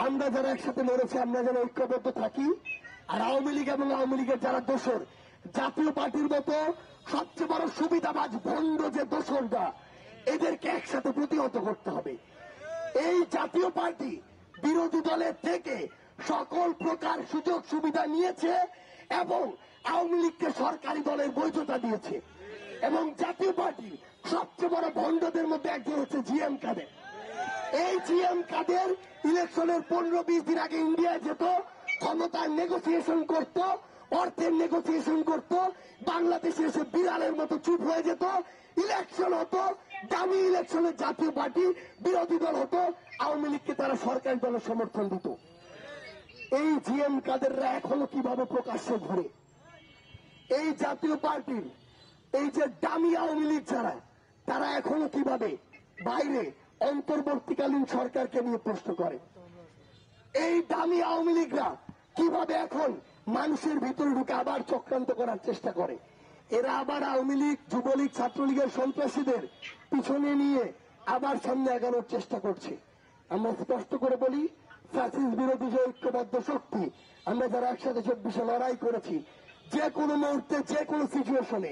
আমরা যারা একসাথে লড়েছি আমরা যেন ঐক্যবদ্ধ থাকি। আর আওয়ামী লীগ এবং আওয়ামী লীগের যারা দোসর, জাতীয় পার্টির মতো সবচেয়ে বড় সুবিধাবাজ ভণ্ড যে দোসররা, এদেরকে একসাথে প্রতিহত করতে হবে। এই জাতীয় পার্টি বিরোধী দলের থেকে সকল প্রকার সুযোগ সুবিধা নিয়েছে এবং আওয়ামী লীগকে সরকারি দলের বৈধতা দিয়েছে। এবং জাতীয় পার্টির সবচেয়ে বড় ভণ্ডদের মধ্যে একজন হচ্ছে জিএম কাদের। এই জিএম কাদের ইলেকশনের 15-20 দিন আগে ইন্ডিয়ায় যেত, ক্ষমতার নেগোসিয়েশন করত, অর্থের নেগোসিয়েশন করত, বাংলাদেশে এসে বিড়ালের মতো চুপ হয়ে যেত। ইলেকশন হতো, দামি ইলেকশনের জাতীয় পার্টি বিরোধী দল হতো, আওয়ামী লীগকে তারা সরকারি দলের সমর্থন দিত। এই জিএম কাদেররা এখনো কিভাবে প্রকাশ্যে ঘুরে? এই জাতীয় পার্টির এই যে দামি আওয়ামী লীগ ছাড়া তারা এখনো কিভাবে বাইরে অন্তর্বর্তীকালীন সরকারকে নিয়ে প্রশ্ন করে? এই দামি আওয়ামী লীগরা কিভাবে এখন মানুষের ভিতরে ঢুকে আবার চক্রান্ত করার চেষ্টা করে? এরা আবার আওয়ামী লীগ, যুবলীগ, ছাত্রলীগের সন্ত্রাসীদের পিছনে নিয়ে আবার সামনে আগানোর চেষ্টা করছে। আমরা স্পষ্ট করে বলি, ফ্যাসিস্ট বিরোধী যে ঐক্যবদ্ধ শক্তি, আমরা যারা একসাথে 24-এ লড়াই করেছি, যে কোনো মুহূর্তে যে কোনো সিচুয়েশনে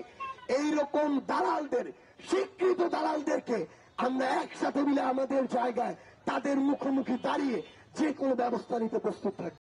এইরকম দালালদের, স্বীকৃত দালালদেরকে আমরা একসাথে মিলে আমাদের জায়গায় তাদের মুখোমুখি দাঁড়িয়ে যে কোনো ব্যবস্থা নিতে প্রস্তুত থাকি।